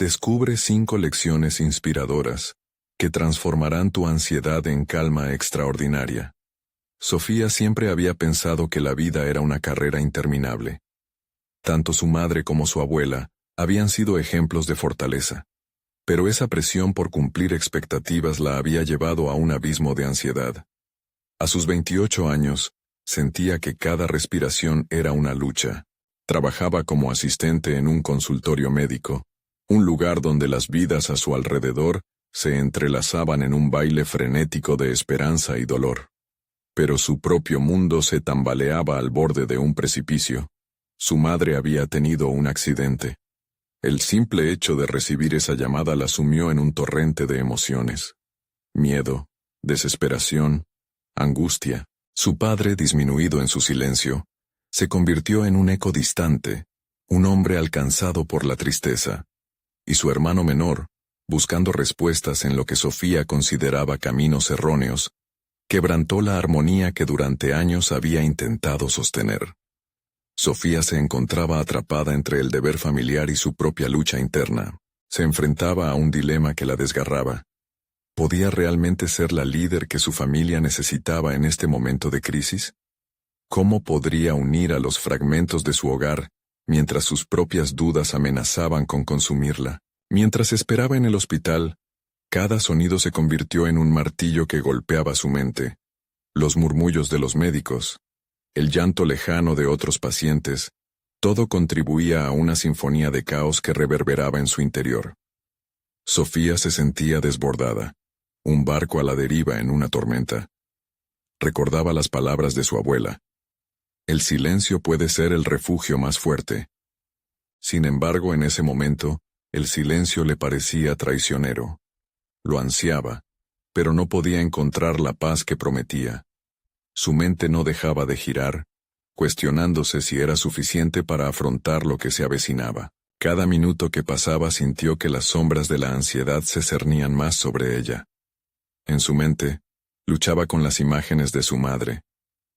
Descubre 5 lecciones inspiradoras que transformarán tu ansiedad en calma extraordinaria. Sofía siempre había pensado que la vida era una carrera interminable. Tanto su madre como su abuela habían sido ejemplos de fortaleza. Pero esa presión por cumplir expectativas la había llevado a un abismo de ansiedad. A sus 28 años, sentía que cada respiración era una lucha. Trabajaba como asistente en un consultorio médico, un lugar donde las vidas a su alrededor se entrelazaban en un baile frenético de esperanza y dolor. Pero su propio mundo se tambaleaba al borde de un precipicio. Su madre había tenido un accidente. El simple hecho de recibir esa llamada la sumió en un torrente de emociones. Miedo, desesperación, angustia. Su padre, disminuido en su silencio, se convirtió en un eco distante, un hombre alcanzado por la tristeza. Y su hermano menor, buscando respuestas en lo que Sofía consideraba caminos erróneos, quebrantó la armonía que durante años había intentado sostener. Sofía se encontraba atrapada entre el deber familiar y su propia lucha interna. Se enfrentaba a un dilema que la desgarraba. ¿Podía realmente ser la líder que su familia necesitaba en este momento de crisis? ¿Cómo podría unir a los fragmentos de su hogar, mientras sus propias dudas amenazaban con consumirla? Mientras esperaba en el hospital, cada sonido se convirtió en un martillo que golpeaba su mente. Los murmullos de los médicos, el llanto lejano de otros pacientes, todo contribuía a una sinfonía de caos que reverberaba en su interior. Sofía se sentía desbordada, un barco a la deriva en una tormenta. Recordaba las palabras de su abuela. El silencio puede ser el refugio más fuerte. Sin embargo, en ese momento, el silencio le parecía traicionero. Lo ansiaba, pero no podía encontrar la paz que prometía. Su mente no dejaba de girar, cuestionándose si era suficiente para afrontar lo que se avecinaba. Cada minuto que pasaba sintió que las sombras de la ansiedad se cernían más sobre ella. En su mente, luchaba con las imágenes de su madre,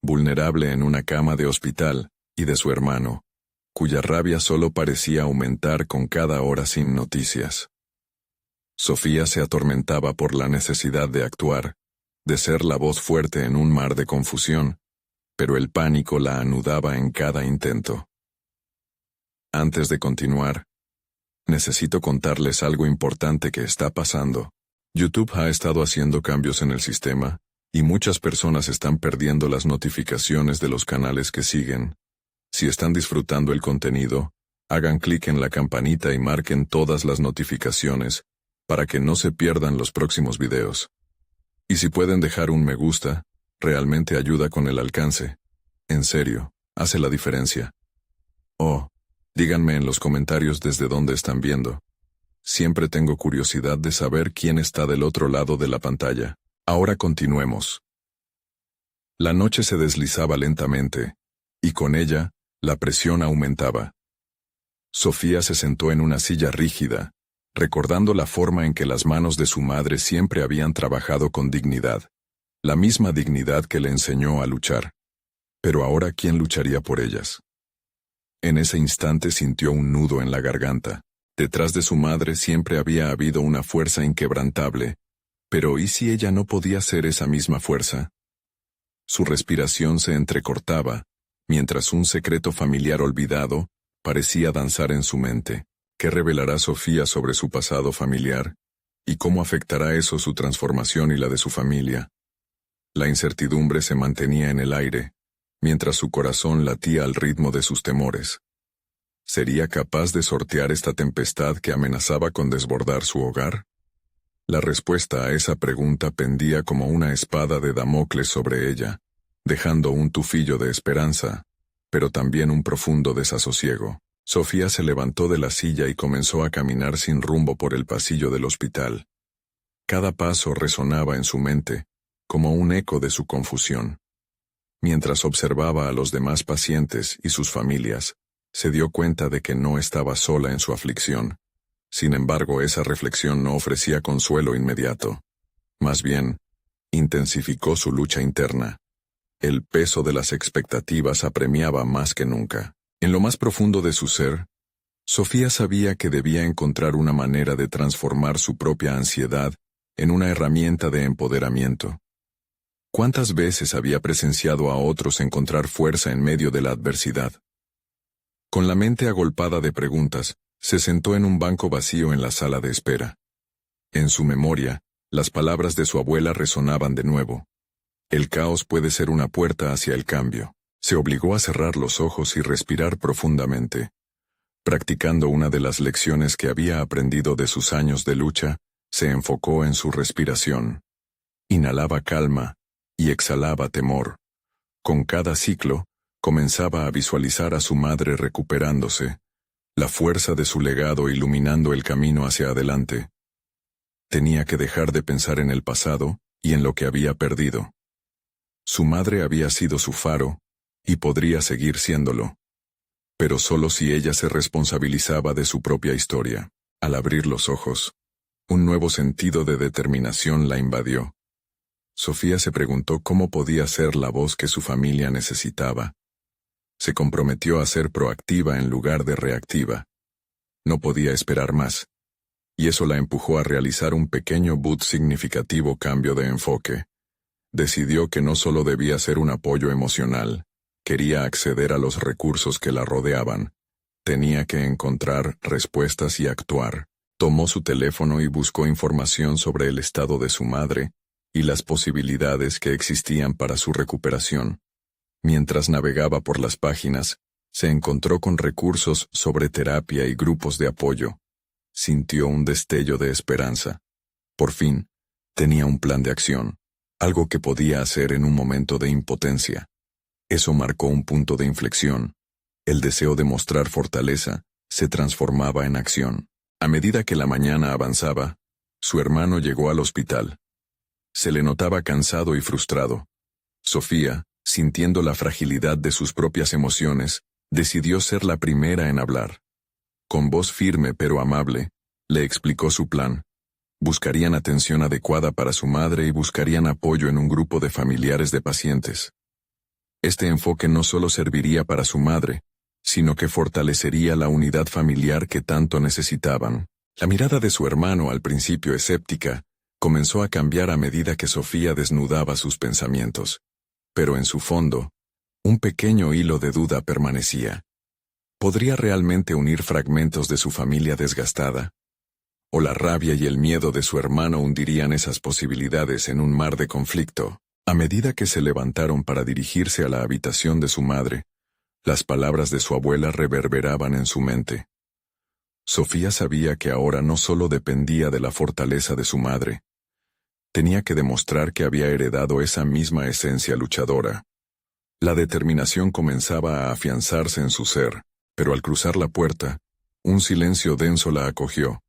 vulnerable en una cama de hospital, y de su hermano, cuya rabia solo parecía aumentar con cada hora sin noticias. Sofía se atormentaba por la necesidad de actuar, de ser la voz fuerte en un mar de confusión, pero el pánico la anudaba en cada intento. Antes de continuar, necesito contarles algo importante que está pasando. YouTube ha estado haciendo cambios en el sistema, y muchas personas están perdiendo las notificaciones de los canales que siguen. Si están disfrutando el contenido, hagan clic en la campanita y marquen todas las notificaciones, para que no se pierdan los próximos videos. Y si pueden dejar un me gusta, realmente ayuda con el alcance. En serio, hace la diferencia. Oh, díganme en los comentarios desde dónde están viendo. Siempre tengo curiosidad de saber quién está del otro lado de la pantalla. Ahora continuemos. La noche se deslizaba lentamente, y con ella, la presión aumentaba. Sofía se sentó en una silla rígida, recordando la forma en que las manos de su madre siempre habían trabajado con dignidad, la misma dignidad que le enseñó a luchar. Pero ahora, ¿quién lucharía por ellas? En ese instante sintió un nudo en la garganta. Detrás de su madre siempre había habido una fuerza inquebrantable, pero ¿y si ella no podía ser esa misma fuerza? Su respiración se entrecortaba, mientras un secreto familiar olvidado parecía danzar en su mente. ¿Qué revelará Sofía sobre su pasado familiar? ¿Y cómo afectará eso su transformación y la de su familia? La incertidumbre se mantenía en el aire, mientras su corazón latía al ritmo de sus temores. ¿Sería capaz de sortear esta tempestad que amenazaba con desbordar su hogar? La respuesta a esa pregunta pendía como una espada de Damocles sobre ella, dejando un tufillo de esperanza, pero también un profundo desasosiego. Sofía se levantó de la silla y comenzó a caminar sin rumbo por el pasillo del hospital. Cada paso resonaba en su mente, como un eco de su confusión. Mientras observaba a los demás pacientes y sus familias, se dio cuenta de que no estaba sola en su aflicción. Sin embargo, esa reflexión no ofrecía consuelo inmediato. Más bien, intensificó su lucha interna. El peso de las expectativas apremiaba más que nunca. En lo más profundo de su ser, Sofía sabía que debía encontrar una manera de transformar su propia ansiedad en una herramienta de empoderamiento. ¿Cuántas veces había presenciado a otros encontrar fuerza en medio de la adversidad? Con la mente agolpada de preguntas, se sentó en un banco vacío en la sala de espera. En su memoria, las palabras de su abuela resonaban de nuevo. El caos puede ser una puerta hacia el cambio. Se obligó a cerrar los ojos y respirar profundamente. Practicando una de las lecciones que había aprendido de sus años de lucha, se enfocó en su respiración. Inhalaba calma y exhalaba temor. Con cada ciclo, comenzaba a visualizar a su madre recuperándose, la fuerza de su legado iluminando el camino hacia adelante. Tenía que dejar de pensar en el pasado y en lo que había perdido. Su madre había sido su faro, y podría seguir siéndolo. Pero solo si ella se responsabilizaba de su propia historia. Al abrir los ojos, un nuevo sentido de determinación la invadió. Sofía se preguntó cómo podía ser la voz que su familia necesitaba. Se comprometió a ser proactiva en lugar de reactiva. No podía esperar más. Y eso la empujó a realizar un pequeño but significativo cambio de enfoque. Decidió que no solo debía ser un apoyo emocional, quería acceder a los recursos que la rodeaban. Tenía que encontrar respuestas y actuar. Tomó su teléfono y buscó información sobre el estado de su madre y las posibilidades que existían para su recuperación. Mientras navegaba por las páginas, se encontró con recursos sobre terapia y grupos de apoyo. Sintió un destello de esperanza. Por fin, tenía un plan de acción, algo que podía hacer en un momento de impotencia. Eso marcó un punto de inflexión. El deseo de mostrar fortaleza se transformaba en acción. A medida que la mañana avanzaba, su hermano llegó al hospital. Se le notaba cansado y frustrado. Sofía, sintiendo la fragilidad de sus propias emociones, decidió ser la primera en hablar. Con voz firme pero amable, le explicó su plan. Buscarían atención adecuada para su madre y buscarían apoyo en un grupo de familiares de pacientes. Este enfoque no solo serviría para su madre, sino que fortalecería la unidad familiar que tanto necesitaban. La mirada de su hermano, al principio escéptica, comenzó a cambiar a medida que Sofía desnudaba sus pensamientos. Pero en su fondo, un pequeño hilo de duda permanecía. ¿Podría realmente unir fragmentos de su familia desgastada? ¿O la rabia y el miedo de su hermano hundirían esas posibilidades en un mar de conflicto? A medida que se levantaron para dirigirse a la habitación de su madre, las palabras de su abuela reverberaban en su mente. Sofía sabía que ahora no solo dependía de la fortaleza de su madre. Tenía que demostrar que había heredado esa misma esencia luchadora. La determinación comenzaba a afianzarse en su ser, pero al cruzar la puerta, un silencio denso la acogió.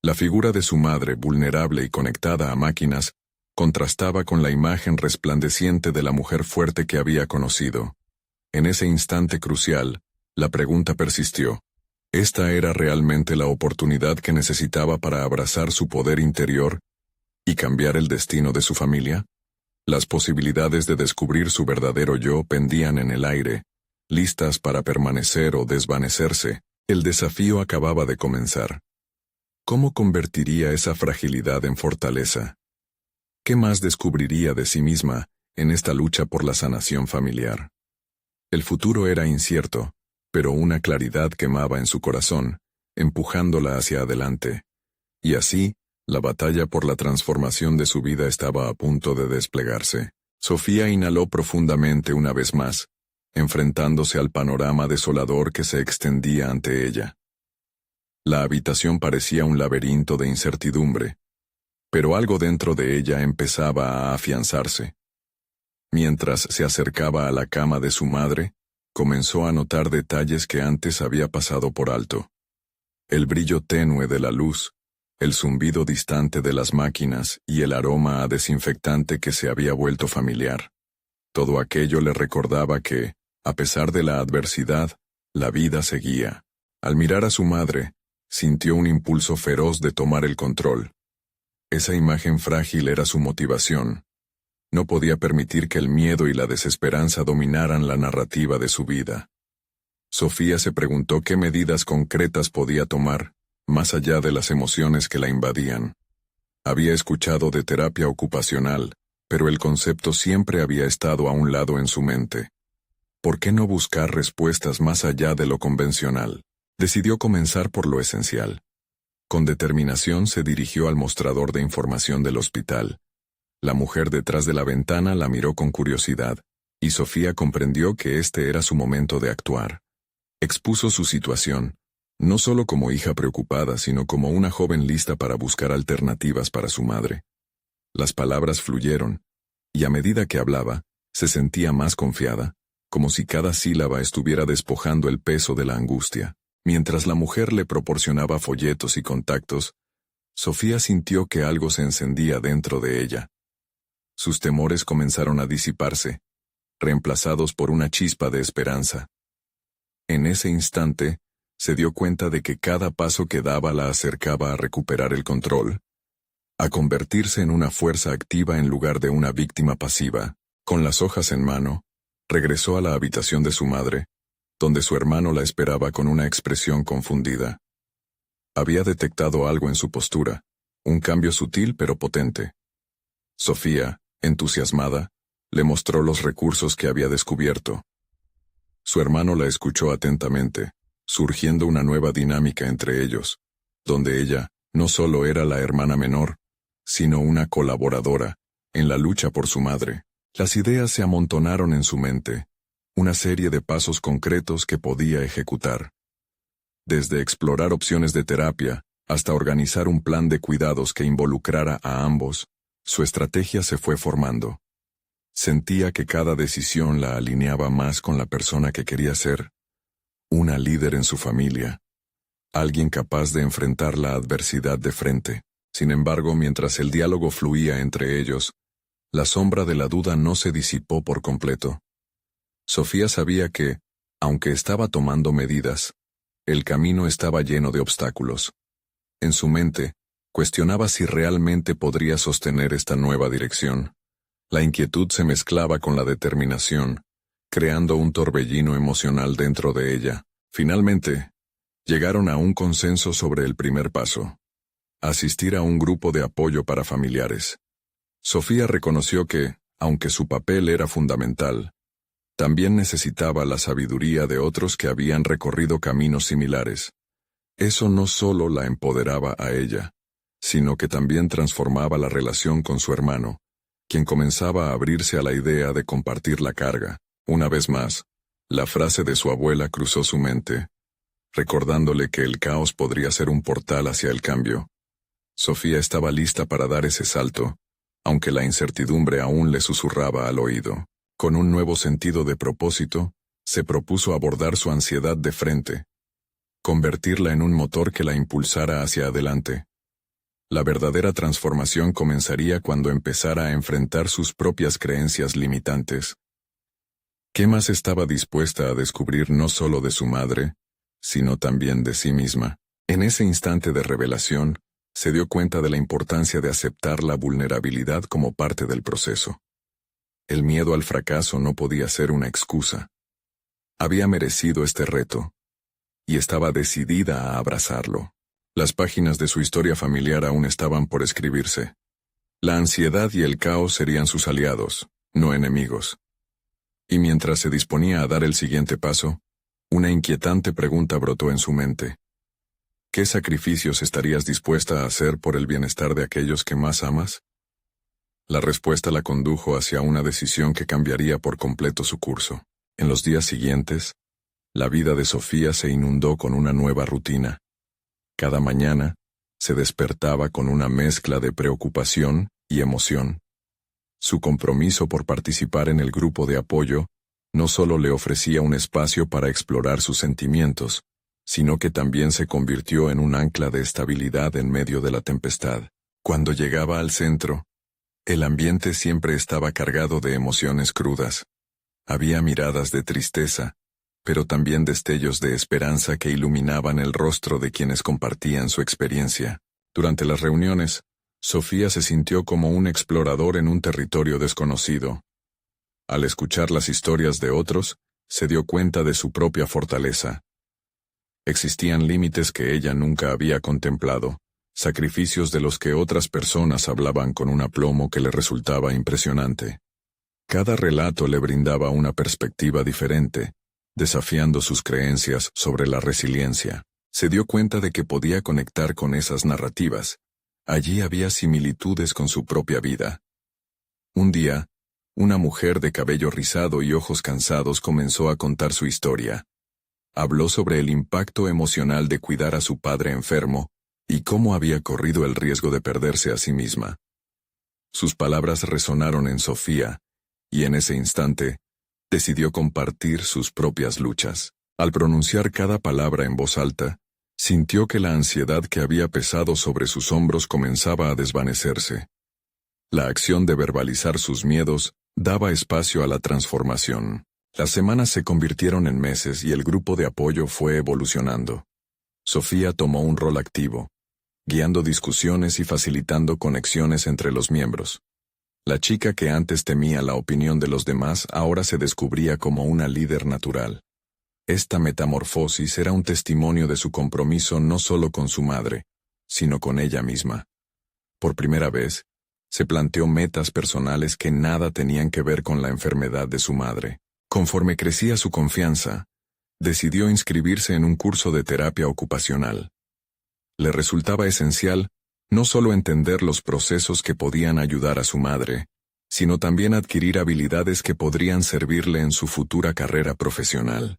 La figura de su madre, vulnerable y conectada a máquinas, contrastaba con la imagen resplandeciente de la mujer fuerte que había conocido. En ese instante crucial, la pregunta persistió. ¿Esta era realmente la oportunidad que necesitaba para abrazar su poder interior y cambiar el destino de su familia? Las posibilidades de descubrir su verdadero yo pendían en el aire, listas para permanecer o desvanecerse. El desafío acababa de comenzar. ¿Cómo convertiría esa fragilidad en fortaleza? ¿Qué más descubriría de sí misma en esta lucha por la sanación familiar? El futuro era incierto, pero una claridad quemaba en su corazón, empujándola hacia adelante. Y así, la batalla por la transformación de su vida estaba a punto de desplegarse. Sofía inhaló profundamente una vez más, enfrentándose al panorama desolador que se extendía ante ella. La habitación parecía un laberinto de incertidumbre, pero algo dentro de ella empezaba a afianzarse. Mientras se acercaba a la cama de su madre, comenzó a notar detalles que antes había pasado por alto. El brillo tenue de la luz, el zumbido distante de las máquinas y el aroma a desinfectante que se había vuelto familiar. Todo aquello le recordaba que, a pesar de la adversidad, la vida seguía. Al mirar a su madre, sintió un impulso feroz de tomar el control. Esa imagen frágil era su motivación. No podía permitir que el miedo y la desesperanza dominaran la narrativa de su vida. Sofía se preguntó qué medidas concretas podía tomar, más allá de las emociones que la invadían. Había escuchado de terapia ocupacional, pero el concepto siempre había estado a un lado en su mente. ¿Por qué no buscar respuestas más allá de lo convencional? Decidió comenzar por lo esencial. Con determinación se dirigió al mostrador de información del hospital. La mujer detrás de la ventana la miró con curiosidad, y Sofía comprendió que este era su momento de actuar. Expuso su situación, no solo como hija preocupada, sino como una joven lista para buscar alternativas para su madre. Las palabras fluyeron, y a medida que hablaba, se sentía más confiada, como si cada sílaba estuviera despojando el peso de la angustia. Mientras la mujer le proporcionaba folletos y contactos, Sofía sintió que algo se encendía dentro de ella. Sus temores comenzaron a disiparse, reemplazados por una chispa de esperanza. En ese instante, se dio cuenta de que cada paso que daba la acercaba a recuperar el control, a convertirse en una fuerza activa en lugar de una víctima pasiva. Con las hojas en mano, regresó a la habitación de su madre, donde su hermano la esperaba con una expresión confundida. Había detectado algo en su postura, un cambio sutil pero potente. Sofía, entusiasmada, le mostró los recursos que había descubierto. Su hermano la escuchó atentamente, surgiendo una nueva dinámica entre ellos, donde ella no solo era la hermana menor, sino una colaboradora en la lucha por su madre. Las ideas se amontonaron en su mente, una serie de pasos concretos que podía ejecutar. Desde explorar opciones de terapia hasta organizar un plan de cuidados que involucrara a ambos, su estrategia se fue formando. Sentía que cada decisión la alineaba más con la persona que quería ser, una líder en su familia, alguien capaz de enfrentar la adversidad de frente. Sin embargo, mientras el diálogo fluía entre ellos, la sombra de la duda no se disipó por completo. Sofía sabía que, aunque estaba tomando medidas, el camino estaba lleno de obstáculos. En su mente, cuestionaba si realmente podría sostener esta nueva dirección. La inquietud se mezclaba con la determinación, creando un torbellino emocional dentro de ella. Finalmente, llegaron a un consenso sobre el primer paso: asistir a un grupo de apoyo para familiares. Sofía reconoció que, aunque su papel era fundamental, también necesitaba la sabiduría de otros que habían recorrido caminos similares. Eso no solo la empoderaba a ella, sino que también transformaba la relación con su hermano, quien comenzaba a abrirse a la idea de compartir la carga. Una vez más, la frase de su abuela cruzó su mente, recordándole que el caos podría ser un portal hacia el cambio. Sofía estaba lista para dar ese salto, aunque la incertidumbre aún le susurraba al oído. Con un nuevo sentido de propósito, se propuso abordar su ansiedad de frente, convertirla en un motor que la impulsara hacia adelante. La verdadera transformación comenzaría cuando empezara a enfrentar sus propias creencias limitantes. ¿Qué más estaba dispuesta a descubrir no solo de su madre, sino también de sí misma? En ese instante de revelación, se dio cuenta de la importancia de aceptar la vulnerabilidad como parte del proceso. El miedo al fracaso no podía ser una excusa. Había merecido este reto, y estaba decidida a abrazarlo. Las páginas de su historia familiar aún estaban por escribirse. La ansiedad y el caos serían sus aliados, no enemigos. Y mientras se disponía a dar el siguiente paso, una inquietante pregunta brotó en su mente. ¿Qué sacrificios estarías dispuesta a hacer por el bienestar de aquellos que más amas? La respuesta la condujo hacia una decisión que cambiaría por completo su curso. En los días siguientes, la vida de Sofía se inundó con una nueva rutina. Cada mañana, se despertaba con una mezcla de preocupación y emoción. Su compromiso por participar en el grupo de apoyo no solo le ofrecía un espacio para explorar sus sentimientos, sino que también se convirtió en un ancla de estabilidad en medio de la tempestad. Cuando llegaba al centro, el ambiente siempre estaba cargado de emociones crudas. Había miradas de tristeza, pero también destellos de esperanza que iluminaban el rostro de quienes compartían su experiencia. Durante las reuniones, Sofía se sintió como un explorador en un territorio desconocido. Al escuchar las historias de otros, Se dio cuenta de su propia fortaleza. Existían límites que ella nunca había contemplado, sacrificios de los que otras personas hablaban con un aplomo que le resultaba impresionante. Cada relato le brindaba una perspectiva diferente, desafiando sus creencias sobre la resiliencia. Se dio cuenta de que podía conectar con esas narrativas. Allí había similitudes con su propia vida. Un día, una mujer de cabello rizado y ojos cansados comenzó a contar su historia. Habló sobre el impacto emocional de cuidar a su padre enfermo y cómo había corrido el riesgo de perderse a sí misma. Sus palabras resonaron en Sofía, y en ese instante, decidió compartir sus propias luchas. Al pronunciar cada palabra en voz alta, sintió que la ansiedad que había pesado sobre sus hombros comenzaba a desvanecerse. La acción de verbalizar sus miedos daba espacio a la transformación. Las semanas se convirtieron en meses y el grupo de apoyo fue evolucionando. Sofía tomó un rol activo, guiando discusiones y facilitando conexiones entre los miembros. La chica que antes temía la opinión de los demás ahora se descubría como una líder natural. Esta metamorfosis era un testimonio de su compromiso no solo con su madre, sino con ella misma. Por primera vez, se planteó metas personales que nada tenían que ver con la enfermedad de su madre. Conforme crecía su confianza, decidió inscribirse en un curso de terapia ocupacional. Le resultaba esencial no solo entender los procesos que podían ayudar a su madre, sino también adquirir habilidades que podrían servirle en su futura carrera profesional.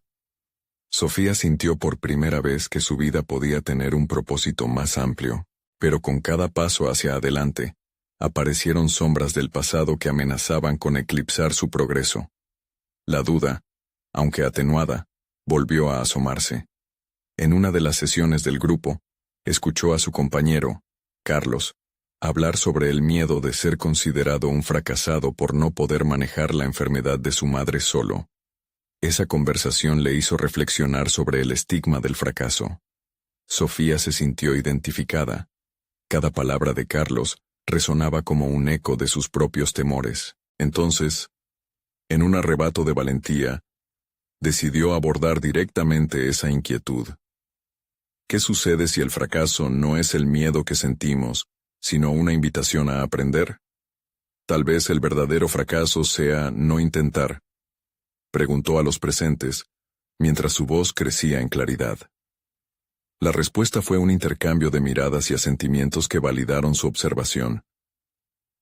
Sofía sintió por primera vez que su vida podía tener un propósito más amplio, pero con cada paso hacia adelante, aparecieron sombras del pasado que amenazaban con eclipsar su progreso. La duda, aunque atenuada, volvió a asomarse. En una de las sesiones del grupo, escuchó a su compañero, Carlos, hablar sobre el miedo de ser considerado un fracasado por no poder manejar la enfermedad de su madre solo. Esa conversación le hizo reflexionar sobre el estigma del fracaso. Sofía se sintió identificada. Cada palabra de Carlos resonaba como un eco de sus propios temores. Entonces, en un arrebato de valentía, decidió abordar directamente esa inquietud. ¿Qué sucede si el fracaso no es el miedo que sentimos, sino una invitación a aprender? Tal vez el verdadero fracaso sea no intentar, preguntó a los presentes, mientras su voz crecía en claridad. La respuesta fue un intercambio de miradas y asentimientos que validaron su observación.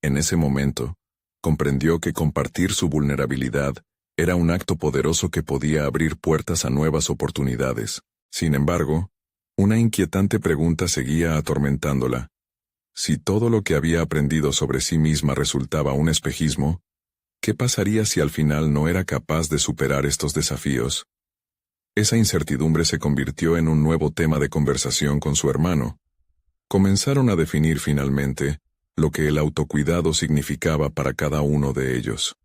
En ese momento, comprendió que compartir su vulnerabilidad era un acto poderoso que podía abrir puertas a nuevas oportunidades. Sin embargo, una inquietante pregunta seguía atormentándola. Si todo lo que había aprendido sobre sí misma resultaba un espejismo, ¿qué pasaría si al final no era capaz de superar estos desafíos? Esa incertidumbre se convirtió en un nuevo tema de conversación con su hermano. Comenzaron a definir finalmente lo que el autocuidado significaba para cada uno de ellos.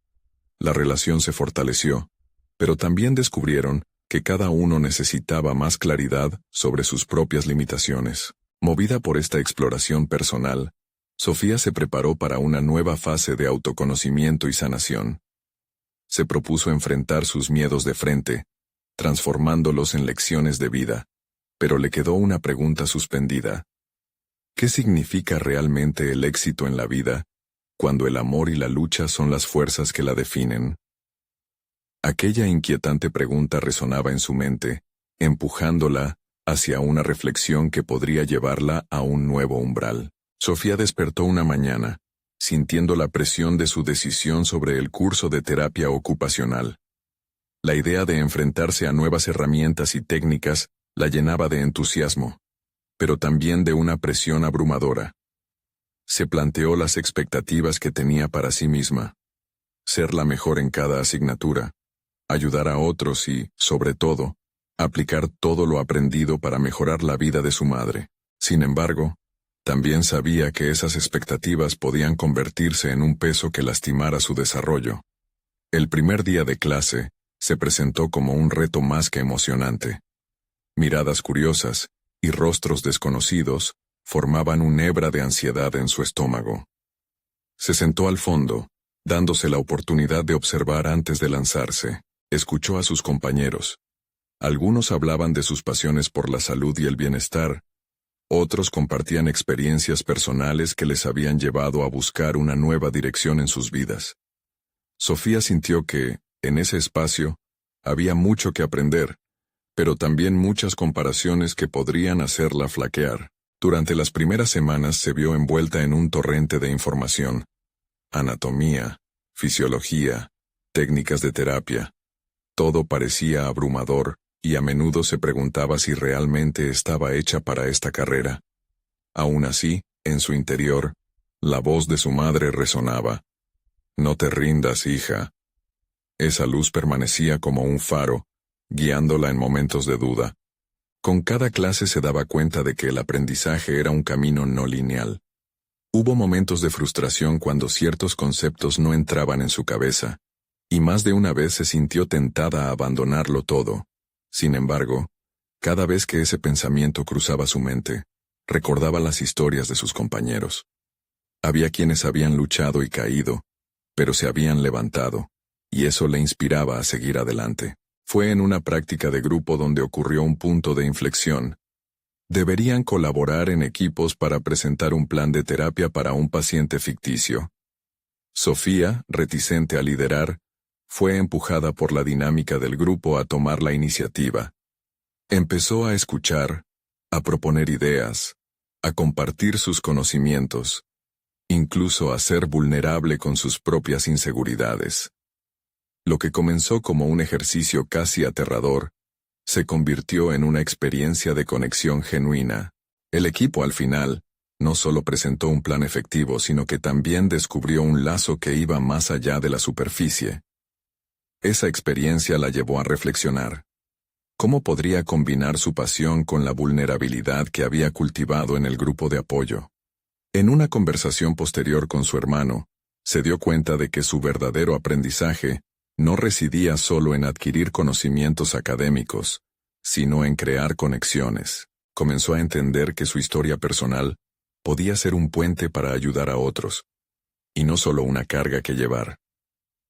La relación se fortaleció, pero también descubrieron que cada uno necesitaba más claridad sobre sus propias limitaciones. Movida por esta exploración personal, Sofía se preparó para una nueva fase de autoconocimiento y sanación. Se propuso enfrentar sus miedos de frente, transformándolos en lecciones de vida, pero le quedó una pregunta suspendida. ¿Qué significa realmente el éxito en la vida, cuando el amor y la lucha son las fuerzas que la definen? Aquella inquietante pregunta resonaba en su mente, empujándola hacia una reflexión que podría llevarla a un nuevo umbral. Sofía despertó una mañana, sintiendo la presión de su decisión sobre el curso de terapia ocupacional. La idea de enfrentarse a nuevas herramientas y técnicas la llenaba de entusiasmo, pero también de una presión abrumadora. Se planteó las expectativas que tenía para sí misma. Ser la mejor en cada asignatura, ayudar a otros y, sobre todo, aplicar todo lo aprendido para mejorar la vida de su madre. Sin embargo, también sabía que esas expectativas podían convertirse en un peso que lastimara su desarrollo. El primer día de clase se presentó como un reto más que emocionante. Miradas curiosas y rostros desconocidos formaban una hebra de ansiedad en su estómago. Se sentó al fondo, dándose la oportunidad de observar antes de lanzarse. Escuchó a sus compañeros. Algunos hablaban de sus pasiones por la salud y el bienestar. Otros compartían experiencias personales que les habían llevado a buscar una nueva dirección en sus vidas. Sofía sintió que, en ese espacio, había mucho que aprender, pero también muchas comparaciones que podrían hacerla flaquear. Durante las primeras semanas se vio envuelta en un torrente de información. Anatomía, fisiología, técnicas de terapia. Todo parecía abrumador, y a menudo se preguntaba si realmente estaba hecha para esta carrera. Aún así, en su interior, la voz de su madre resonaba. «No te rindas, hija». Esa luz permanecía como un faro, guiándola en momentos de duda. Con cada clase se daba cuenta de que el aprendizaje era un camino no lineal. Hubo momentos de frustración cuando ciertos conceptos no entraban en su cabeza, y más de una vez se sintió tentada a abandonarlo todo. Sin embargo, cada vez que ese pensamiento cruzaba su mente, recordaba las historias de sus compañeros. Había quienes habían luchado y caído, pero se habían levantado, y eso le inspiraba a seguir adelante. Fue en una práctica de grupo donde ocurrió un punto de inflexión. Deberían colaborar en equipos para presentar un plan de terapia para un paciente ficticio. Sofía, reticente a liderar, fue empujada por la dinámica del grupo a tomar la iniciativa. Empezó a escuchar, a proponer ideas, a compartir sus conocimientos, incluso a ser vulnerable con sus propias inseguridades. Lo que comenzó como un ejercicio casi aterrador, se convirtió en una experiencia de conexión genuina. El equipo al final, no solo presentó un plan efectivo, sino que también descubrió un lazo que iba más allá de la superficie. Esa experiencia la llevó a reflexionar. ¿Cómo podría combinar su pasión con la vulnerabilidad que había cultivado en el grupo de apoyo? En una conversación posterior con su hermano, se dio cuenta de que su verdadero aprendizaje no residía solo en adquirir conocimientos académicos, sino en crear conexiones. Comenzó a entender que su historia personal podía ser un puente para ayudar a otros, y no solo una carga que llevar.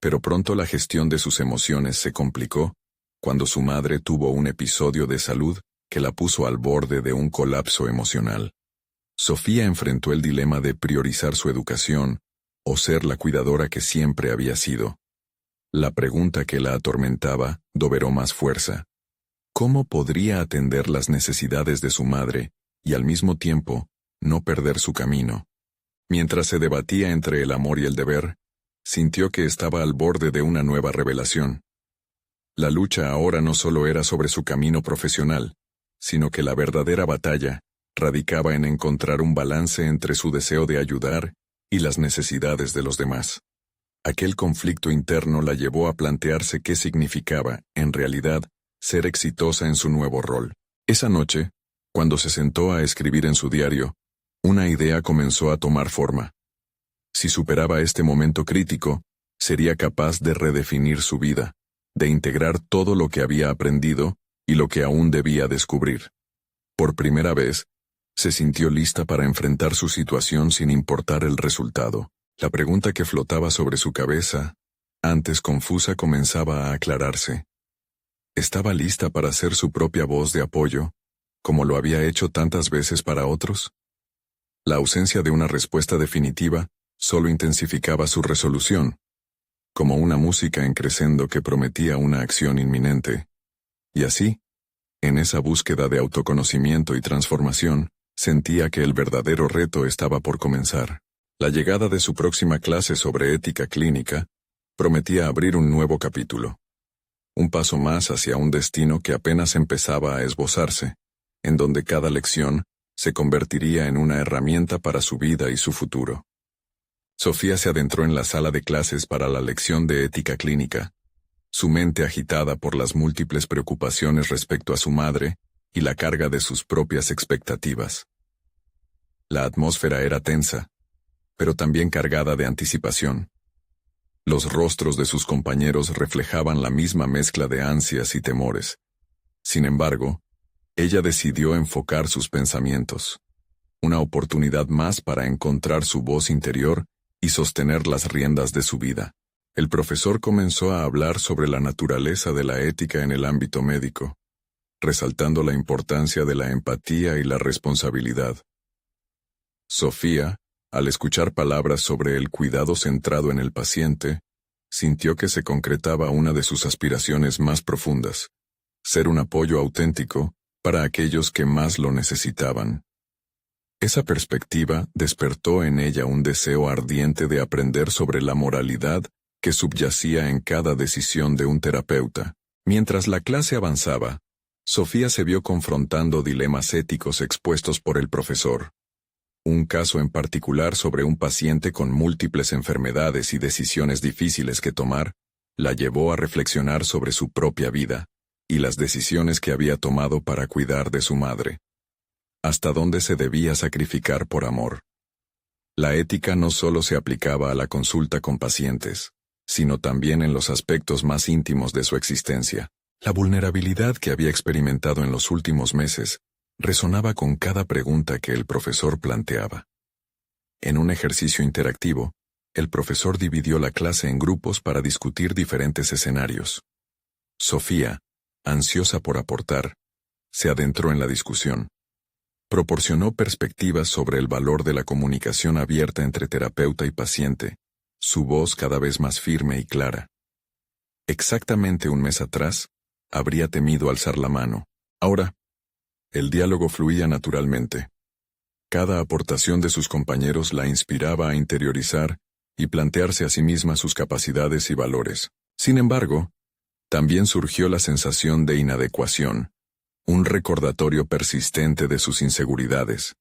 Pero pronto la gestión de sus emociones se complicó cuando su madre tuvo un episodio de salud que la puso al borde de un colapso emocional. Sofía enfrentó el dilema de priorizar su educación o ser la cuidadora que siempre había sido. La pregunta que la atormentaba cobró más fuerza. ¿Cómo podría atender las necesidades de su madre y al mismo tiempo no perder su camino? Mientras se debatía entre el amor y el deber, sintió que estaba al borde de una nueva revelación. La lucha ahora no solo era sobre su camino profesional, sino que la verdadera batalla radicaba en encontrar un balance entre su deseo de ayudar y las necesidades de los demás. Aquel conflicto interno la llevó a plantearse qué significaba, en realidad, ser exitosa en su nuevo rol. Esa noche, cuando se sentó a escribir en su diario, una idea comenzó a tomar forma. Si superaba este momento crítico, sería capaz de redefinir su vida, de integrar todo lo que había aprendido y lo que aún debía descubrir. Por primera vez, se sintió lista para enfrentar su situación sin importar el resultado. La pregunta que flotaba sobre su cabeza, antes confusa, comenzaba a aclararse. ¿Estaba lista para ser su propia voz de apoyo, como lo había hecho tantas veces para otros? La ausencia de una respuesta definitiva solo intensificaba su resolución, como una música en crescendo que prometía una acción inminente. Y así, en esa búsqueda de autoconocimiento y transformación, sentía que el verdadero reto estaba por comenzar. La llegada de su próxima clase sobre ética clínica prometía abrir un nuevo capítulo. Un paso más hacia un destino que apenas empezaba a esbozarse, en donde cada lección se convertiría en una herramienta para su vida y su futuro. Sofía se adentró en la sala de clases para la lección de ética clínica, su mente agitada por las múltiples preocupaciones respecto a su madre y la carga de sus propias expectativas. La atmósfera era tensa, pero también cargada de anticipación. Los rostros de sus compañeros reflejaban la misma mezcla de ansias y temores. Sin embargo, ella decidió enfocar sus pensamientos. Una oportunidad más para encontrar su voz interior y sostener las riendas de su vida. El profesor comenzó a hablar sobre la naturaleza de la ética en el ámbito médico, resaltando la importancia de la empatía y la responsabilidad. Sofía, al escuchar palabras sobre el cuidado centrado en el paciente, sintió que se concretaba una de sus aspiraciones más profundas: ser un apoyo auténtico para aquellos que más lo necesitaban. Esa perspectiva despertó en ella un deseo ardiente de aprender sobre la moralidad que subyacía en cada decisión de un terapeuta. Mientras la clase avanzaba, Sofía se vio confrontando dilemas éticos expuestos por el profesor. Un caso en particular sobre un paciente con múltiples enfermedades y decisiones difíciles que tomar, la llevó a reflexionar sobre su propia vida y las decisiones que había tomado para cuidar de su madre. ¿Hasta dónde se debía sacrificar por amor? La ética no solo se aplicaba a la consulta con pacientes, sino también en los aspectos más íntimos de su existencia. La vulnerabilidad que había experimentado en los últimos meses resonaba con cada pregunta que el profesor planteaba. En un ejercicio interactivo, el profesor dividió la clase en grupos para discutir diferentes escenarios. Sofía, ansiosa por aportar, se adentró en la discusión. Proporcionó perspectivas sobre el valor de la comunicación abierta entre terapeuta y paciente, su voz cada vez más firme y clara. Exactamente un mes atrás, habría temido alzar la mano. Ahora, el diálogo fluía naturalmente. Cada aportación de sus compañeros la inspiraba a interiorizar y plantearse a sí misma sus capacidades y valores. Sin embargo, también surgió la sensación de inadecuación, un recordatorio persistente de sus inseguridades.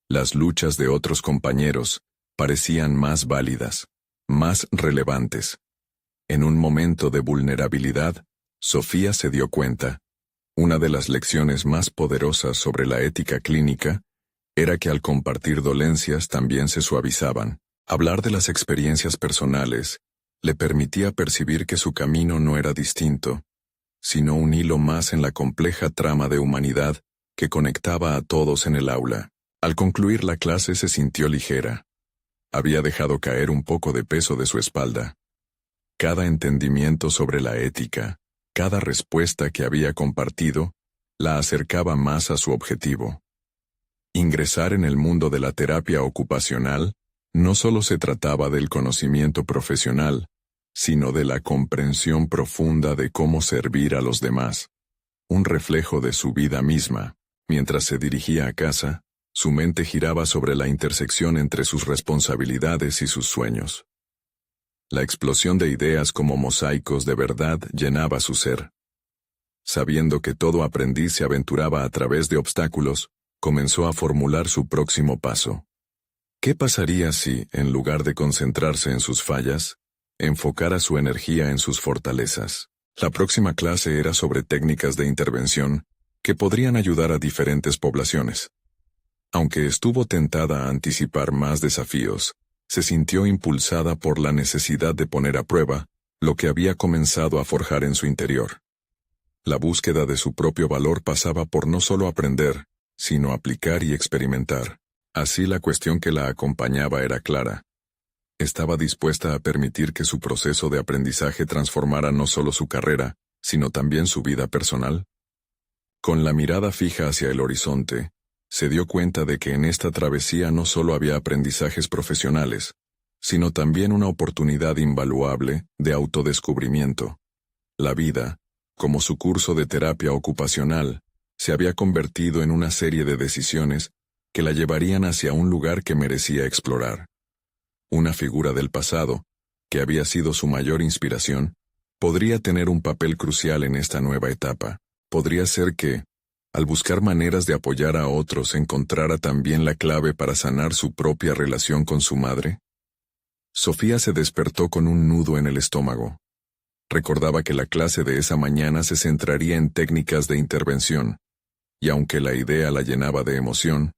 Las luchas de otros compañeros parecían más válidas, más relevantes. En un momento de vulnerabilidad, Sofía se dio cuenta. Una de las lecciones más poderosas sobre la ética clínica era que al compartir dolencias también se suavizaban. Hablar de las experiencias personales le permitía percibir que su camino no era distinto, sino un hilo más en la compleja trama de humanidad que conectaba a todos en el aula. Al concluir la clase se sintió ligera. Había dejado caer un poco de peso de su espalda. Cada entendimiento sobre la ética, cada respuesta que había compartido, la acercaba más a su objetivo. Ingresar en el mundo de la terapia ocupacional no solo se trataba del conocimiento profesional, sino de la comprensión profunda de cómo servir a los demás. Un reflejo de su vida misma. Mientras se dirigía a casa, su mente giraba sobre la intersección entre sus responsabilidades y sus sueños. La explosión de ideas como mosaicos de verdad llenaba su ser. Sabiendo que todo aprendiz se aventuraba a través de obstáculos, comenzó a formular su próximo paso. ¿Qué pasaría si, en lugar de concentrarse en sus fallas, enfocara su energía en sus fortalezas? La próxima clase era sobre técnicas de intervención que podrían ayudar a diferentes poblaciones. Aunque estuvo tentada a anticipar más desafíos, se sintió impulsada por la necesidad de poner a prueba lo que había comenzado a forjar en su interior. La búsqueda de su propio valor pasaba por no solo aprender, sino aplicar y experimentar. Así la cuestión que la acompañaba era clara. Estaba dispuesta a permitir que su proceso de aprendizaje transformara no solo su carrera, sino también su vida personal. Con la mirada fija hacia el horizonte, se dio cuenta de que en esta travesía no solo había aprendizajes profesionales, sino también una oportunidad invaluable de autodescubrimiento. La vida, como su curso de terapia ocupacional, se había convertido en una serie de decisiones que la llevarían hacia un lugar que merecía explorar. Una figura del pasado, que había sido su mayor inspiración, podría tener un papel crucial en esta nueva etapa. Podría ser que, al buscar maneras de apoyar a otros, encontrara también la clave para sanar su propia relación con su madre. Sofía se despertó con un nudo en el estómago. Recordaba que la clase de esa mañana se centraría en técnicas de intervención, y aunque la idea la llenaba de emoción,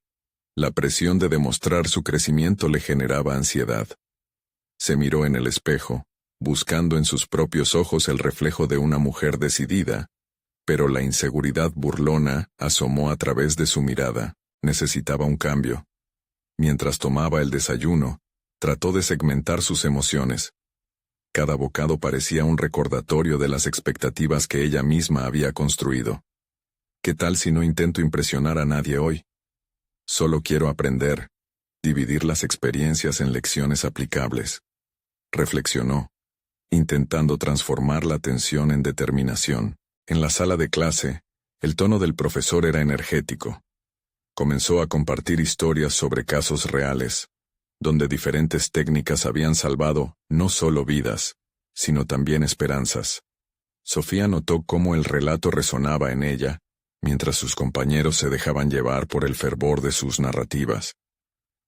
la presión de demostrar su crecimiento le generaba ansiedad. Se miró en el espejo, buscando en sus propios ojos el reflejo de una mujer decidida, pero la inseguridad burlona asomó a través de su mirada. Necesitaba un cambio. Mientras tomaba el desayuno, trató de segmentar sus emociones. Cada bocado parecía un recordatorio de las expectativas que ella misma había construido. ¿Qué tal si no intento impresionar a nadie hoy? Solo quiero aprender, dividir las experiencias en lecciones aplicables. Reflexionó, intentando transformar la tensión en determinación. En la sala de clase, el tono del profesor era energético. Comenzó a compartir historias sobre casos reales, donde diferentes técnicas habían salvado no solo vidas, sino también esperanzas. Sofía notó cómo el relato resonaba en ella, mientras sus compañeros se dejaban llevar por el fervor de sus narrativas.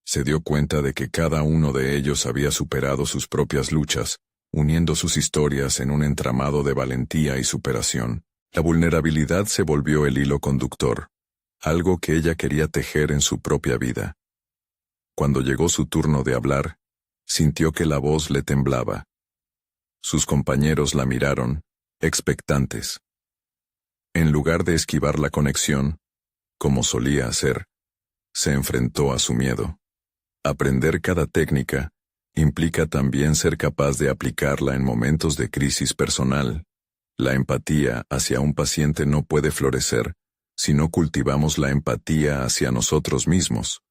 Se dio cuenta de que cada uno de ellos había superado sus propias luchas, uniendo sus historias en un entramado de valentía y superación. La vulnerabilidad se volvió el hilo conductor, algo que ella quería tejer en su propia vida. Cuando llegó su turno de hablar, sintió que la voz le temblaba. Sus compañeros la miraron, expectantes. En lugar de esquivar la conexión, como solía hacer, se enfrentó a su miedo. Aprender cada técnica implica también ser capaz de aplicarla en momentos de crisis personal. La empatía hacia un paciente no puede florecer si no cultivamos la empatía hacia nosotros mismos,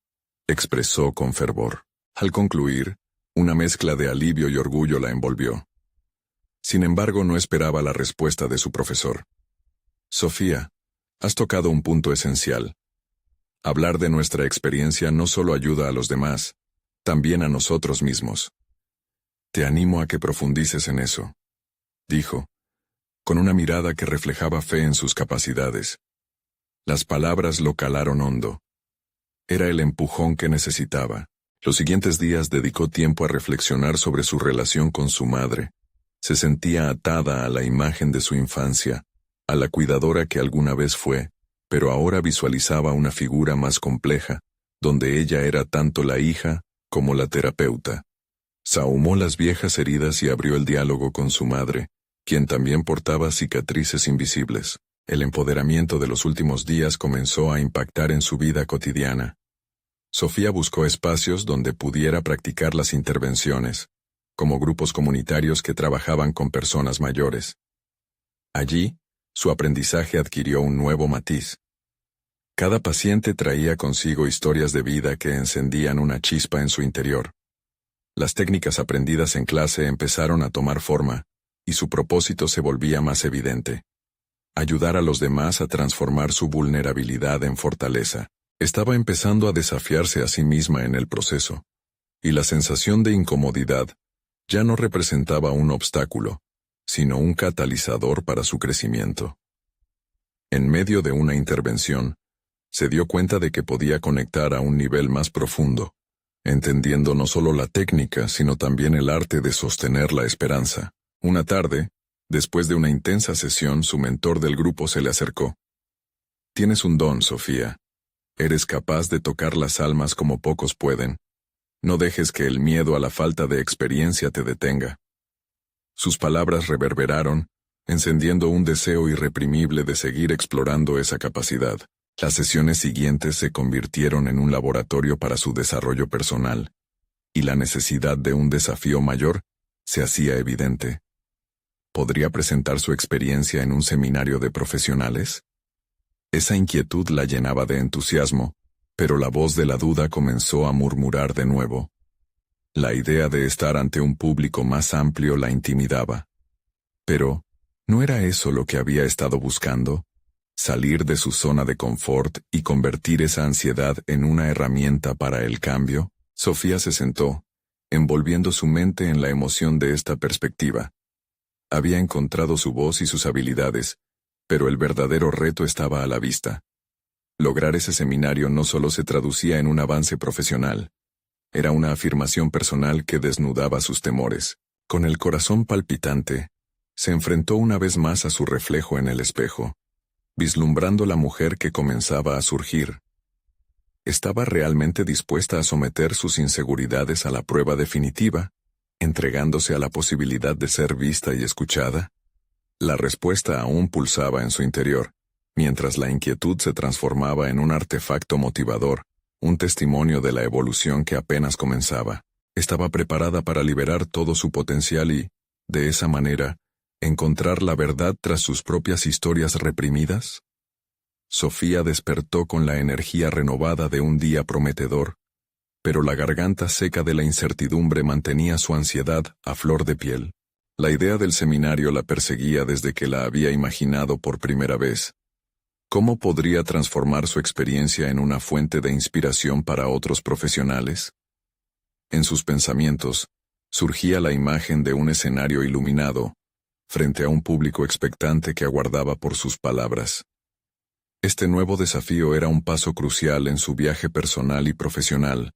expresó con fervor. Al concluir, una mezcla de alivio y orgullo la envolvió. Sin embargo, no esperaba la respuesta de su profesor. Sofía, has tocado un punto esencial. Hablar de nuestra experiencia no solo ayuda a los demás, también a nosotros mismos. Te animo a que profundices en eso, dijo, con una mirada que reflejaba fe en sus capacidades. Las palabras lo calaron hondo. Era el empujón que necesitaba. Los siguientes días dedicó tiempo a reflexionar sobre su relación con su madre. Se sentía atada a la imagen de su infancia, a la cuidadora que alguna vez fue, pero ahora visualizaba una figura más compleja, donde ella era tanto la hija como la terapeuta. Sahumó las viejas heridas y abrió el diálogo con su madre, quien también portaba cicatrices invisibles. El empoderamiento de los últimos días comenzó a impactar en su vida cotidiana. Sofía buscó espacios donde pudiera practicar las intervenciones, como grupos comunitarios que trabajaban con personas mayores. Allí, su aprendizaje adquirió un nuevo matiz. Cada paciente traía consigo historias de vida que encendían una chispa en su interior. Las técnicas aprendidas en clase empezaron a tomar forma, y su propósito se volvía más evidente: ayudar a los demás a transformar su vulnerabilidad en fortaleza. Estaba empezando a desafiarse a sí misma en el proceso, y la sensación de incomodidad ya no representaba un obstáculo, sino un catalizador para su crecimiento. En medio de una intervención, se dio cuenta de que podía conectar a un nivel más profundo, entendiendo no solo la técnica, sino también el arte de sostener la esperanza. Una tarde, después de una intensa sesión, su mentor del grupo se le acercó. Tienes un don, Sofía. Eres capaz de tocar las almas como pocos pueden. No dejes que el miedo a la falta de experiencia te detenga. Sus palabras reverberaron, encendiendo un deseo irreprimible de seguir explorando esa capacidad. Las sesiones siguientes se convirtieron en un laboratorio para su desarrollo personal, y la necesidad de un desafío mayor se hacía evidente. ¿Podría presentar su experiencia en un seminario de profesionales? Esa inquietud la llenaba de entusiasmo, pero la voz de la duda comenzó a murmurar de nuevo. La idea de estar ante un público más amplio la intimidaba. Pero, ¿no era eso lo que había estado buscando? Salir de su zona de confort y convertir esa ansiedad en una herramienta para el cambio. Sofía se sentó, envolviendo su mente en la emoción de esta perspectiva. Había encontrado su voz y sus habilidades, pero el verdadero reto estaba a la vista. Lograr ese seminario no solo se traducía en un avance profesional, era una afirmación personal que desnudaba sus temores. Con el corazón palpitante, se enfrentó una vez más a su reflejo en el espejo, vislumbrando la mujer que comenzaba a surgir. ¿Estaba realmente dispuesta a someter sus inseguridades a la prueba definitiva, entregándose a la posibilidad de ser vista y escuchada? La respuesta aún pulsaba en su interior, mientras la inquietud se transformaba en un artefacto motivador, un testimonio de la evolución que apenas comenzaba. Estaba preparada para liberar todo su potencial y, de esa manera, encontrar la verdad tras sus propias historias reprimidas? Sofía despertó con la energía renovada de un día prometedor, pero la garganta seca de la incertidumbre mantenía su ansiedad a flor de piel. La idea del seminario la perseguía desde que la había imaginado por primera vez. ¿Cómo podría transformar su experiencia en una fuente de inspiración para otros profesionales? En sus pensamientos, surgía la imagen de un escenario iluminado, frente a un público expectante que aguardaba por sus palabras. Este nuevo desafío era un paso crucial en su viaje personal y profesional,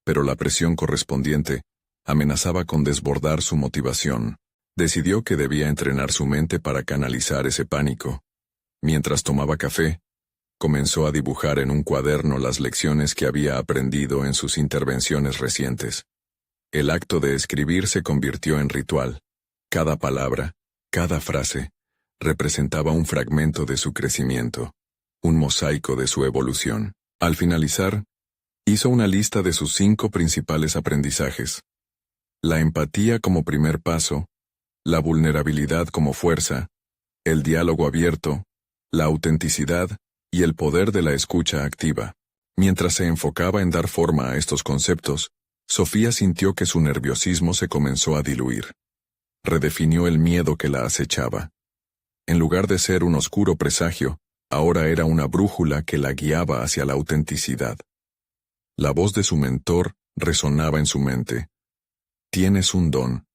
pero la presión correspondiente amenazaba con desbordar su motivación. Decidió que debía entrenar su mente para canalizar ese pánico. Mientras tomaba café, comenzó a dibujar en un cuaderno las lecciones que había aprendido en sus intervenciones recientes. El acto de escribir se convirtió en ritual. Cada palabra, cada frase, representaba un fragmento de su crecimiento, un mosaico de su evolución. Al finalizar, hizo una lista de sus 5 principales aprendizajes. La empatía como primer paso, la vulnerabilidad como fuerza, el diálogo abierto, la autenticidad y el poder de la escucha activa. Mientras se enfocaba en dar forma a estos conceptos, Sofía sintió que su nerviosismo se comenzó a diluir. Redefinió el miedo que la acechaba. En lugar de ser un oscuro presagio, ahora era una brújula que la guiaba hacia la autenticidad. La voz de su mentor resonaba en su mente. Tienes un don.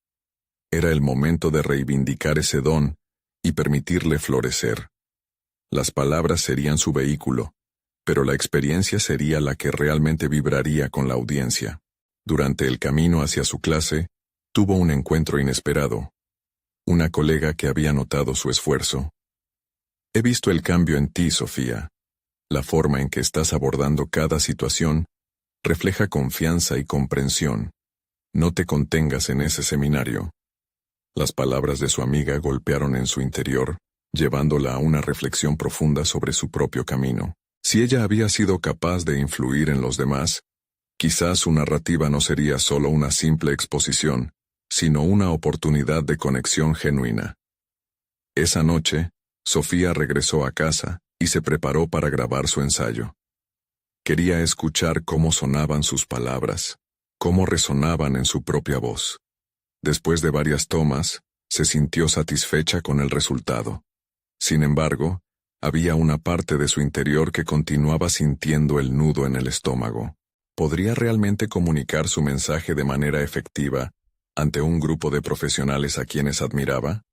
Era el momento de reivindicar ese don y permitirle florecer. Las palabras serían su vehículo, pero la experiencia sería la que realmente vibraría con la audiencia. Durante el camino hacia su clase, tuvo un encuentro inesperado. Una colega que había notado su esfuerzo. He visto el cambio en ti, Sofía. La forma en que estás abordando cada situación refleja confianza y comprensión. No te contengas en ese seminario. Las palabras de su amiga golpearon en su interior, llevándola a una reflexión profunda sobre su propio camino. Si ella había sido capaz de influir en los demás, quizás su narrativa no sería solo una simple exposición, sino una oportunidad de conexión genuina. Esa noche, Sofía regresó a casa y se preparó para grabar su ensayo. Quería escuchar cómo sonaban sus palabras, cómo resonaban en su propia voz. Después de varias tomas, se sintió satisfecha con el resultado. Sin embargo, había una parte de su interior que continuaba sintiendo el nudo en el estómago. ¿Podría realmente comunicar su mensaje de manera efectiva ante un grupo de profesionales a quienes admiraba?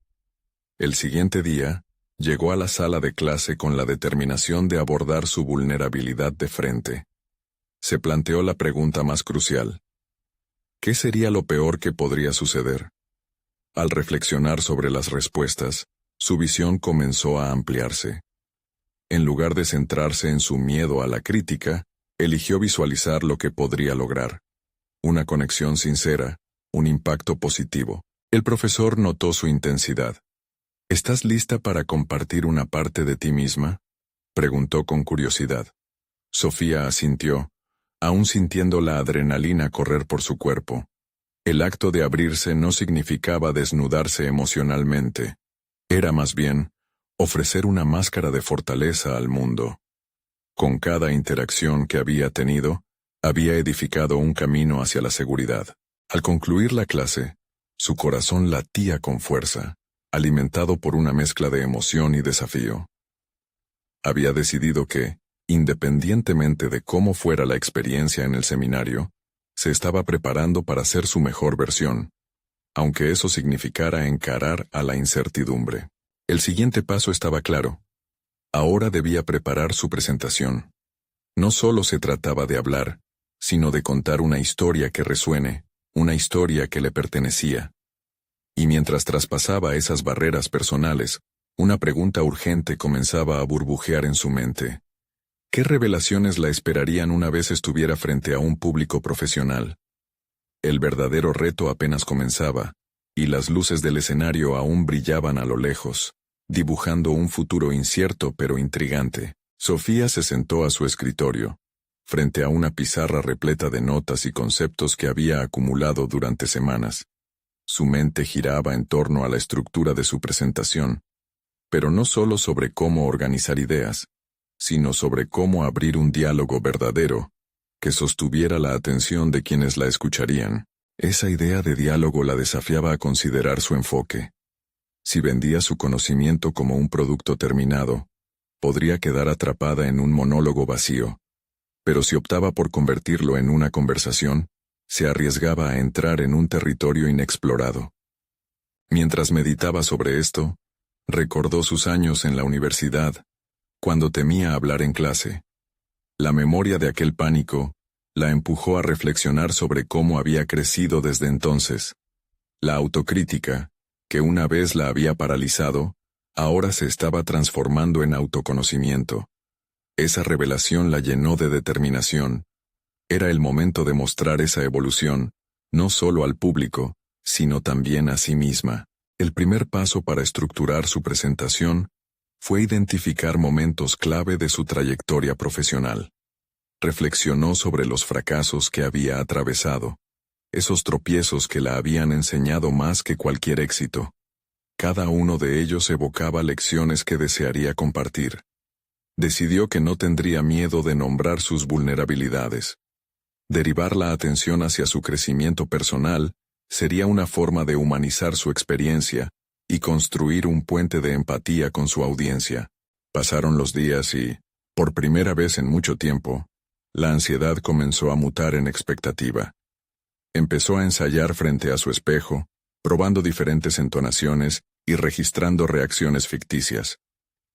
El siguiente día, llegó a la sala de clase con la determinación de abordar su vulnerabilidad de frente. Se planteó la pregunta más crucial. ¿Qué sería lo peor que podría suceder? Al reflexionar sobre las respuestas, su visión comenzó a ampliarse. En lugar de centrarse en su miedo a la crítica, eligió visualizar lo que podría lograr. Una conexión sincera, un impacto positivo. El profesor notó su intensidad. ¿Estás lista para compartir una parte de ti misma?, preguntó con curiosidad. Sofía asintió, aún sintiendo la adrenalina correr por su cuerpo. El acto de abrirse no significaba desnudarse emocionalmente. Era más bien ofrecer una máscara de fortaleza al mundo. Con cada interacción que había tenido, había edificado un camino hacia la seguridad. Al concluir la clase, su corazón latía con fuerza, alimentado por una mezcla de emoción y desafío. Había decidido que, independientemente de cómo fuera la experiencia en el seminario, se estaba preparando para ser su mejor versión, aunque eso significara encarar a la incertidumbre. El siguiente paso estaba claro. Ahora debía preparar su presentación. No solo se trataba de hablar, sino de contar una historia que resuene, una historia que le pertenecía. Y mientras traspasaba esas barreras personales, una pregunta urgente comenzaba a burbujear en su mente. ¿Qué revelaciones la esperarían una vez estuviera frente a un público profesional? El verdadero reto apenas comenzaba, y las luces del escenario aún brillaban a lo lejos, dibujando un futuro incierto pero intrigante. Sofía se sentó a su escritorio, frente a una pizarra repleta de notas y conceptos que había acumulado durante semanas. Su mente giraba en torno a la estructura de su presentación, pero no solo sobre cómo organizar ideas, sino sobre cómo abrir un diálogo verdadero que sostuviera la atención de quienes la escucharían. Esa idea de diálogo la desafiaba a considerar su enfoque. Si vendía su conocimiento como un producto terminado, podría quedar atrapada en un monólogo vacío. Pero si optaba por convertirlo en una conversación, se arriesgaba a entrar en un territorio inexplorado. Mientras meditaba sobre esto, recordó sus años en la universidad, cuando temía hablar en clase. La memoria de aquel pánico la empujó a reflexionar sobre cómo había crecido desde entonces. La autocrítica, que una vez la había paralizado, ahora se estaba transformando en autoconocimiento. Esa revelación la llenó de determinación. Era el momento de mostrar esa evolución, no solo al público, sino también a sí misma. El primer paso para estructurar su presentación fue identificar momentos clave de su trayectoria profesional. Reflexionó sobre los fracasos que había atravesado, esos tropiezos que la habían enseñado más que cualquier éxito. Cada uno de ellos evocaba lecciones que desearía compartir. Decidió que no tendría miedo de nombrar sus vulnerabilidades. Derivar la atención hacia su crecimiento personal sería una forma de humanizar su experiencia y construir un puente de empatía con su audiencia. Pasaron los días y, por primera vez en mucho tiempo, la ansiedad comenzó a mutar en expectativa. Empezó a ensayar frente a su espejo, probando diferentes entonaciones y registrando reacciones ficticias.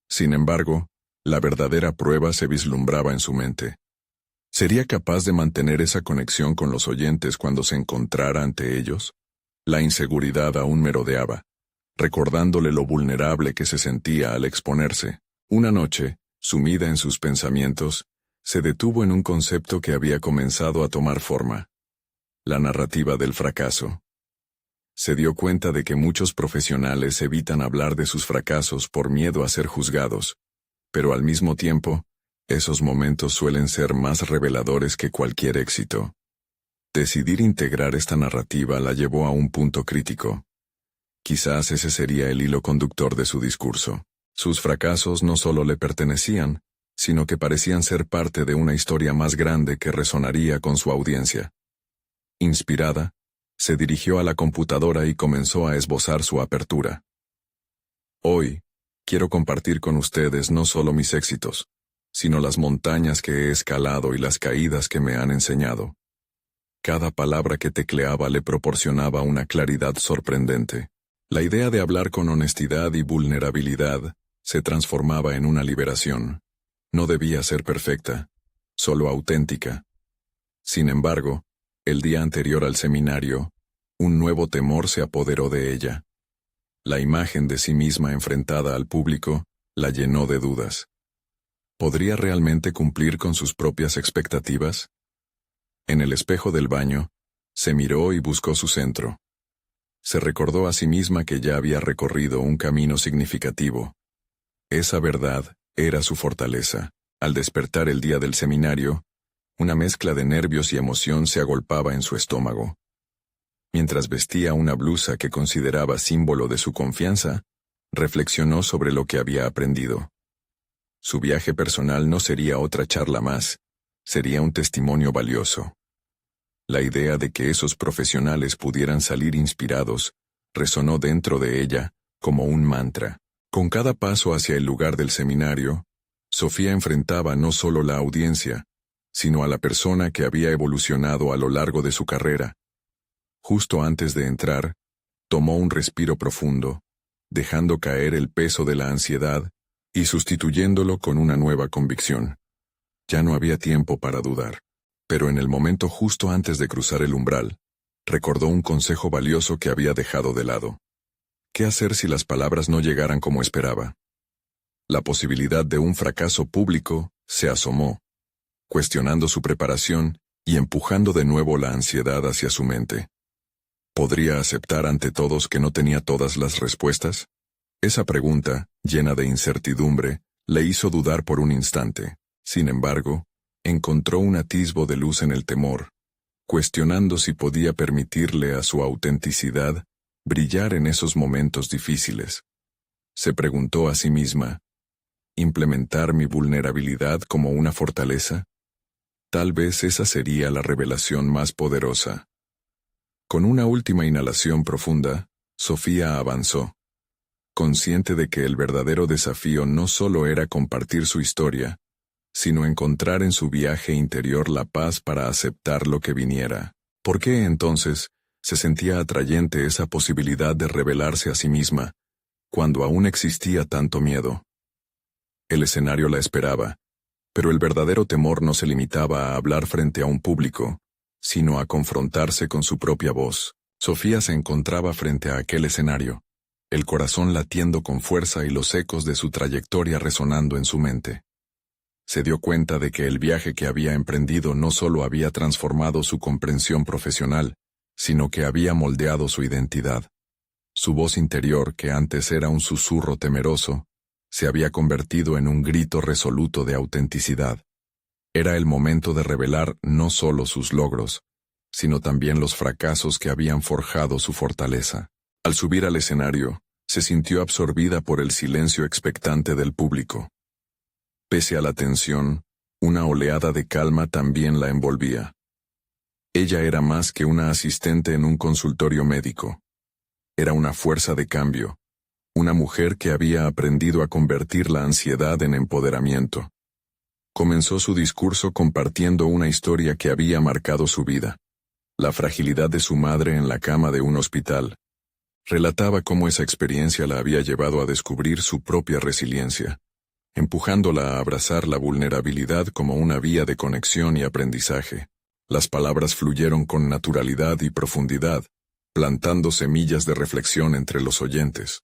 Sin embargo, la verdadera prueba se vislumbraba en su mente. ¿Sería capaz de mantener esa conexión con los oyentes cuando se encontrara ante ellos? La inseguridad aún merodeaba, recordándole lo vulnerable que se sentía al exponerse. Una noche, sumida en sus pensamientos, se detuvo en un concepto que había comenzado a tomar forma: la narrativa del fracaso. Se dio cuenta de que muchos profesionales evitan hablar de sus fracasos por miedo a ser juzgados, pero al mismo tiempo, esos momentos suelen ser más reveladores que cualquier éxito. Decidir integrar esta narrativa la llevó a un punto crítico. Quizás ese sería el hilo conductor de su discurso. Sus fracasos no solo le pertenecían, sino que parecían ser parte de una historia más grande que resonaría con su audiencia. Inspirada, se dirigió a la computadora y comenzó a esbozar su apertura. Hoy, quiero compartir con ustedes no solo mis éxitos, sino las montañas que he escalado y las caídas que me han enseñado. Cada palabra que tecleaba le proporcionaba una claridad sorprendente. La idea de hablar con honestidad y vulnerabilidad se transformaba en una liberación. No debía ser perfecta, solo auténtica. Sin embargo, el día anterior al seminario, un nuevo temor se apoderó de ella. La imagen de sí misma enfrentada al público la llenó de dudas. ¿Podría realmente cumplir con sus propias expectativas? En el espejo del baño, se miró y buscó su centro. Se recordó a sí misma que ya había recorrido un camino significativo. Esa verdad era su fortaleza. Al despertar el día del seminario, una mezcla de nervios y emoción se agolpaba en su estómago. Mientras vestía una blusa que consideraba símbolo de su confianza, reflexionó sobre lo que había aprendido. Su viaje personal no sería otra charla más, sería un testimonio valioso. La idea de que esos profesionales pudieran salir inspirados resonó dentro de ella como un mantra. Con cada paso hacia el lugar del seminario, Sofía enfrentaba no solo la audiencia, sino a la persona que había evolucionado a lo largo de su carrera. Justo antes de entrar, tomó un respiro profundo, dejando caer el peso de la ansiedad y sustituyéndolo con una nueva convicción. Ya no había tiempo para dudar, pero en el momento justo antes de cruzar el umbral, recordó un consejo valioso que había dejado de lado. ¿Qué hacer si las palabras no llegaran como esperaba? La posibilidad de un fracaso público se asomó, cuestionando su preparación y empujando de nuevo la ansiedad hacia su mente. ¿Podría aceptar ante todos que no tenía todas las respuestas? Esa pregunta, llena de incertidumbre, le hizo dudar por un instante. Sin embargo, encontró un atisbo de luz en el temor, cuestionando si podía permitirle a su autenticidad brillar en esos momentos difíciles. Se preguntó a sí misma, ¿implementar mi vulnerabilidad como una fortaleza? Tal vez esa sería la revelación más poderosa. Con una última inhalación profunda, Sofía avanzó, consciente de que el verdadero desafío no solo era compartir su historia, sino encontrar en su viaje interior la paz para aceptar lo que viniera. ¿Por qué entonces se sentía atrayente esa posibilidad de revelarse a sí misma, cuando aún existía tanto miedo? El escenario la esperaba, pero el verdadero temor no se limitaba a hablar frente a un público, sino a confrontarse con su propia voz. Sofía se encontraba frente a aquel escenario, el corazón latiendo con fuerza y los ecos de su trayectoria resonando en su mente. Se dio cuenta de que el viaje que había emprendido no solo había transformado su comprensión profesional, sino que había moldeado su identidad. Su voz interior, que antes era un susurro temeroso, se había convertido en un grito resoluto de autenticidad. Era el momento de revelar no solo sus logros, sino también los fracasos que habían forjado su fortaleza. Al subir al escenario, se sintió absorbida por el silencio expectante del público. Pese a la tensión, una oleada de calma también la envolvía. Ella era más que una asistente en un consultorio médico. Era una fuerza de cambio, una mujer que había aprendido a convertir la ansiedad en empoderamiento. Comenzó su discurso compartiendo una historia que había marcado su vida. La fragilidad de su madre en la cama de un hospital. Relataba cómo esa experiencia la había llevado a descubrir su propia resiliencia, empujándola a abrazar la vulnerabilidad como una vía de conexión y aprendizaje. Las palabras fluyeron con naturalidad y profundidad, plantando semillas de reflexión entre los oyentes.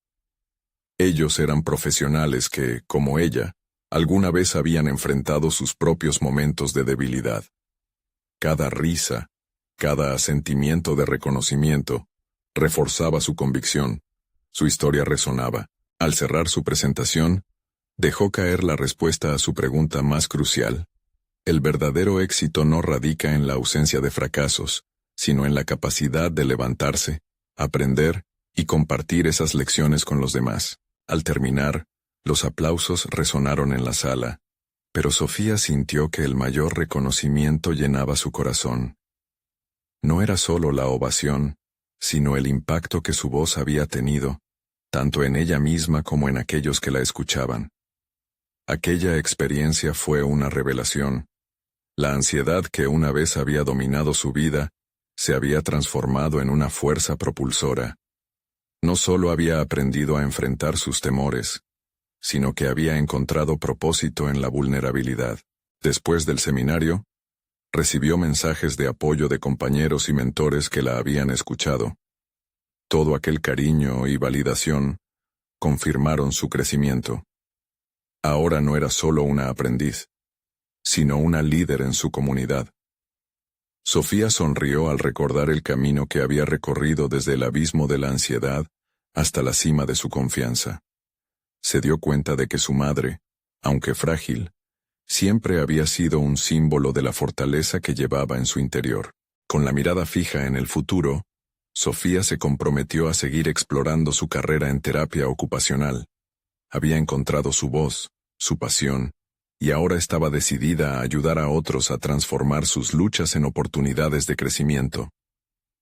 Ellos eran profesionales que, como ella, alguna vez habían enfrentado sus propios momentos de debilidad. Cada risa, cada sentimiento de reconocimiento, reforzaba su convicción. Su historia resonaba. Al cerrar su presentación, dejó caer la respuesta a su pregunta más crucial. El verdadero éxito no radica en la ausencia de fracasos, sino en la capacidad de levantarse, aprender y compartir esas lecciones con los demás. Al terminar, los aplausos resonaron en la sala, pero Sofía sintió que el mayor reconocimiento llenaba su corazón. No era solo la ovación, sino el impacto que su voz había tenido, tanto en ella misma como en aquellos que la escuchaban. Aquella experiencia fue una revelación. La ansiedad que una vez había dominado su vida, se había transformado en una fuerza propulsora. No solo había aprendido a enfrentar sus temores, sino que había encontrado propósito en la vulnerabilidad. Después del seminario, recibió mensajes de apoyo de compañeros y mentores que la habían escuchado. Todo aquel cariño y validación confirmaron su crecimiento. Ahora no era solo una aprendiz, sino una líder en su comunidad. Sofía sonrió al recordar el camino que había recorrido desde el abismo de la ansiedad hasta la cima de su confianza. Se dio cuenta de que su madre, aunque frágil, siempre había sido un símbolo de la fortaleza que llevaba en su interior. Con la mirada fija en el futuro, Sofía se comprometió a seguir explorando su carrera en terapia ocupacional. Había encontrado su voz, su pasión, y ahora estaba decidida a ayudar a otros a transformar sus luchas en oportunidades de crecimiento.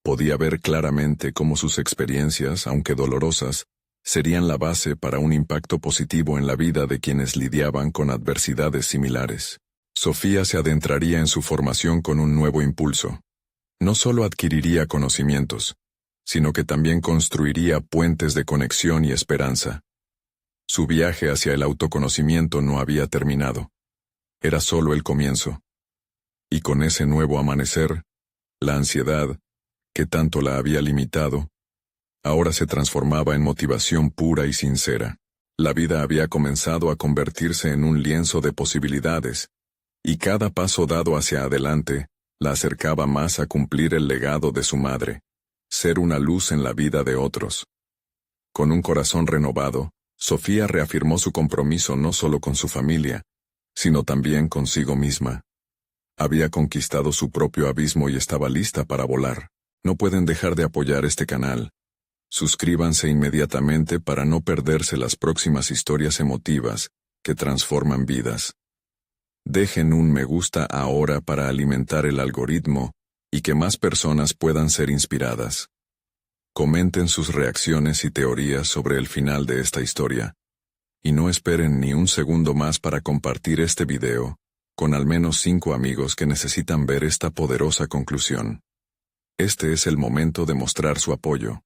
Podía ver claramente cómo sus experiencias, aunque dolorosas, serían la base para un impacto positivo en la vida de quienes lidiaban con adversidades similares. Sofía se adentraría en su formación con un nuevo impulso. No solo adquiriría conocimientos, sino que también construiría puentes de conexión y esperanza. Su viaje hacia el autoconocimiento no había terminado. Era solo el comienzo. Y con ese nuevo amanecer, la ansiedad, que tanto la había limitado, ahora se transformaba en motivación pura y sincera. La vida había comenzado a convertirse en un lienzo de posibilidades, y cada paso dado hacia adelante la acercaba más a cumplir el legado de su madre, ser una luz en la vida de otros. Con un corazón renovado, Sofía reafirmó su compromiso no solo con su familia, sino también consigo misma. Había conquistado su propio abismo y estaba lista para volar. No pueden dejar de apoyar este canal. Suscríbanse inmediatamente para no perderse las próximas historias emotivas que transforman vidas. Dejen un me gusta ahora para alimentar el algoritmo y que más personas puedan ser inspiradas. Comenten sus reacciones y teorías sobre el final de esta historia. Y no esperen ni un segundo más para compartir este video con al menos 5 amigos que necesitan ver esta poderosa conclusión. Este es el momento de mostrar su apoyo.